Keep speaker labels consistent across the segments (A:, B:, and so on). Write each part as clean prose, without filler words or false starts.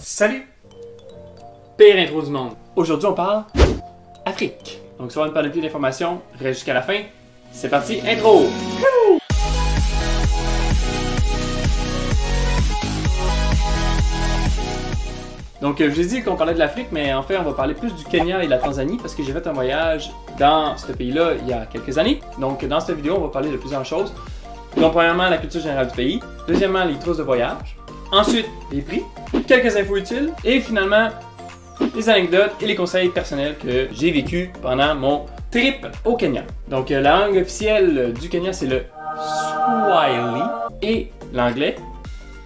A: Salut! Pire intro du monde. Aujourd'hui, on parle Afrique. Donc, si vous voulez me parler plus d'informations, reste jusqu'à la fin. C'est parti, intro! Donc, je vous ai dit qu'on parlait de l'Afrique, mais en fait, on va parler plus du Kenya et de la Tanzanie parce que j'ai fait un voyage dans ce pays-là il y a quelques années. Donc, dans cette vidéo, on va parler de plusieurs choses. Donc, premièrement, la culture générale du pays. Deuxièmement, les trousses de voyage. Ensuite, les prix, quelques infos utiles. Et finalement, les anecdotes et les conseils personnels que j'ai vécu pendant mon trip au Kenya. Donc, la langue officielle du Kenya, c'est le Swahili et l'anglais.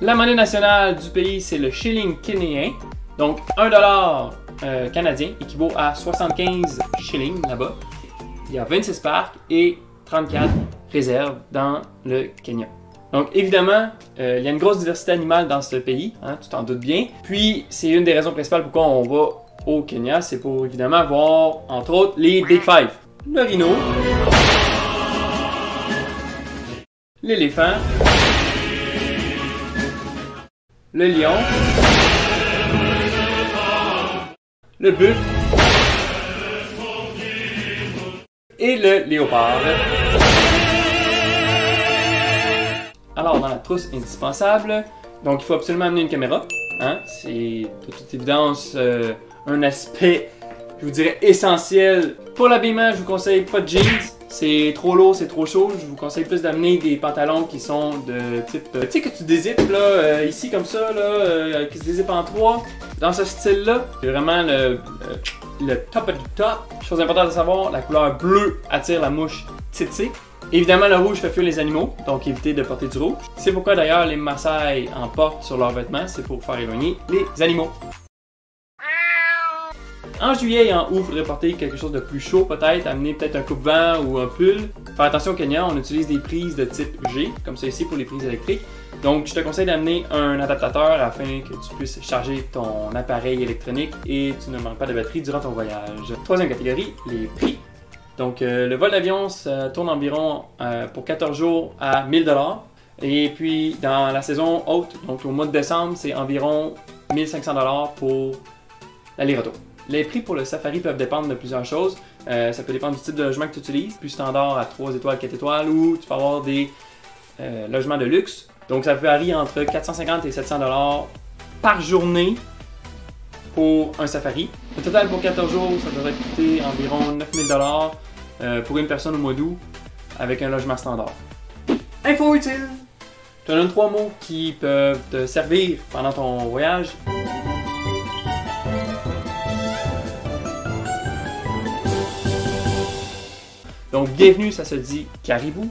A: La monnaie nationale du pays, c'est le shilling kényen. Donc, 1 $ canadien équivaut à 75 shillings là-bas. Il y a 26 parcs et 34 réserves dans le Kenya. Donc, évidemment, il y a une grosse diversité animale dans ce pays, hein, tu t'en doutes bien. Puis, c'est une des raisons principales pourquoi on va au Kenya, c'est pour évidemment voir, entre autres, les Big Five. Le rhino, l'éléphant, le lion, le buffle et le léopard. Alors, dans la trousse indispensable, donc il faut absolument amener une caméra. Hein? C'est de toute évidence un aspect, je vous dirais, essentiel. Pour l'habillement, je vous conseille pas de jeans. C'est trop lourd, c'est trop chaud. Je vous conseille plus d'amener des pantalons qui sont de type... tu sais que tu dézippes là, ici comme ça, là, qui se dézippent en trois. Dans ce style-là, c'est vraiment le top du top. Chose importante à savoir, la couleur bleue attire la mouche tsetse. Évidemment, le rouge fait fuir les animaux, donc évitez de porter du rouge. C'est pourquoi d'ailleurs les Maasai en portent sur leurs vêtements, c'est pour faire éloigner les animaux. En juillet et en août, il faudrait porter quelque chose de plus chaud peut-être, amener peut-être un coupe-vent ou un pull. Faire attention au Kenya, on utilise des prises de type G, comme ça ici pour les prises électriques. Donc je te conseille d'amener un adaptateur afin que tu puisses charger ton appareil électronique et tu ne manques pas de batterie durant ton voyage. Troisième catégorie, les prix. Donc le vol d'avion tourne environ pour 14 jours à 1000 $. Et puis dans la saison haute, donc au mois de décembre, c'est environ 1500 $ pour l'aller-retour. Les prix pour le safari peuvent dépendre de plusieurs choses. Ça peut dépendre du type de logement que tu utilises, plus standard à 3 étoiles, 4 étoiles, ou tu peux avoir des logements de luxe. Donc ça varie entre 450 et 700 $ par journée pour un safari. Au total, pour 14 jours, ça devrait coûter environ 9000 $ pour une personne au mois d'août avec un logement standard. Info utile! Je te donne 3 mots qui peuvent te servir pendant ton voyage. Donc, bienvenue, ça se dit caribou.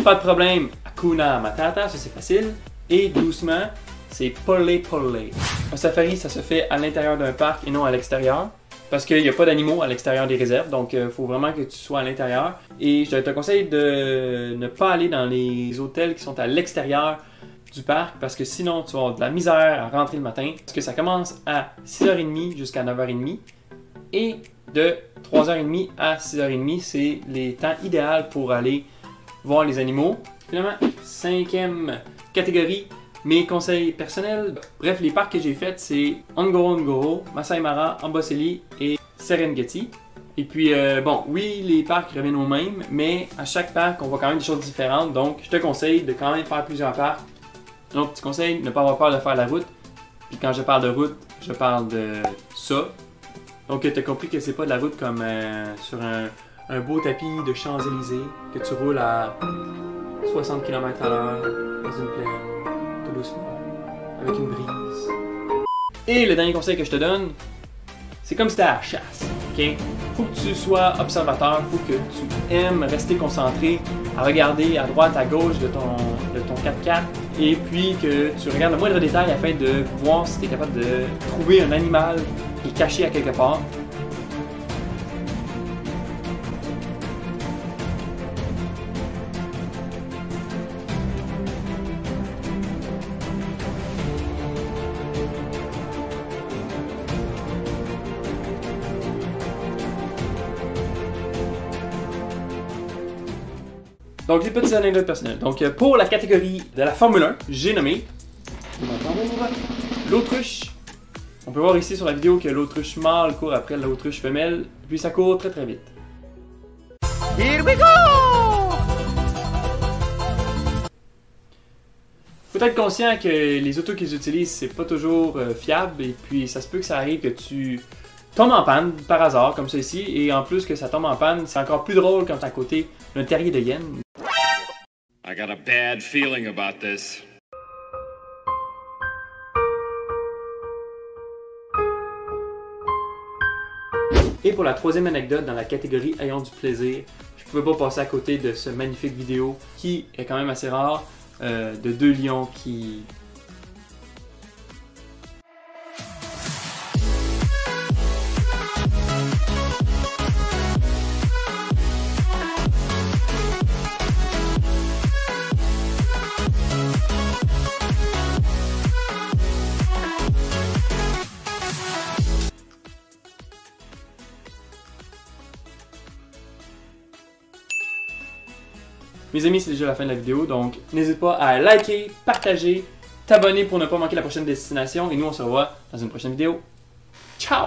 A: Pas de problème, Hakuna Matata, ça c'est facile. Et doucement, c'est Pole Pole. Un safari, ça se fait à l'intérieur d'un parc et non à l'extérieur. Parce qu'il n'y a pas d'animaux à l'extérieur des réserves, donc il faut vraiment que tu sois à l'intérieur. Et je te conseille de ne pas aller dans les hôtels qui sont à l'extérieur du parc, parce que sinon tu vas avoir de la misère à rentrer le matin. Parce que ça commence à 6h30 jusqu'à 9h30. Et de 3h30 à 6h30, c'est les temps idéaux pour aller voir les animaux. Finalement, cinquième catégorie, mes conseils personnels. Bref, les parcs que j'ai faits, c'est Ngorongoro, Masai Mara, Amboseli et Serengeti. Et puis, bon, oui, les parcs reviennent aux mêmes, mais à chaque parc, on voit quand même des choses différentes. Donc, je te conseille de quand même faire plusieurs parcs. Donc, petit conseil, ne pas avoir peur de faire la route. Puis quand je parle de route, je parle de ça. Donc, tu as compris que c'est pas de la route comme sur un beau tapis de Champs-Élysées, que tu roules à 60 km/h dans une plaine, tout doucement, avec une brise. Et le dernier conseil que je te donne, c'est comme si tu à la chasse, ok? Faut que tu sois observateur, faut que tu aimes rester concentré à regarder à droite, à gauche de ton 4x4 et puis que tu regardes le moindre détail afin de voir si tu es capable de trouver un animal qui est caché à quelque part. Donc, les petites anecdotes personnelles. Donc, pour la catégorie de la Formule 1, j'ai nommé l'autruche, On peut voir ici sur la vidéo que l'autruche mâle court après l'autruche femelle, puis ça court très vite.
B: Here we go!
A: Faut être conscient que les autos qu'ils utilisent, c'est pas toujours fiable, et puis ça se peut que ça arrive que tu tombes en panne par hasard, comme ça ici, et en plus que ça tombe en panne, c'est encore plus drôle quand t'es à côté d'un terrier de hyène.
C: I got a bad feeling about this.
A: Et pour la troisième anecdote dans la catégorie ayant du plaisir, je pouvais pas passer à côté de ce magnifique vidéo qui est quand même assez rare, de deux lions qui... Mes amis, c'est déjà la fin de la vidéo, donc n'hésite pas à liker, partager, t'abonner pour ne pas manquer la prochaine destination, et nous on se revoit dans une prochaine vidéo. Ciao!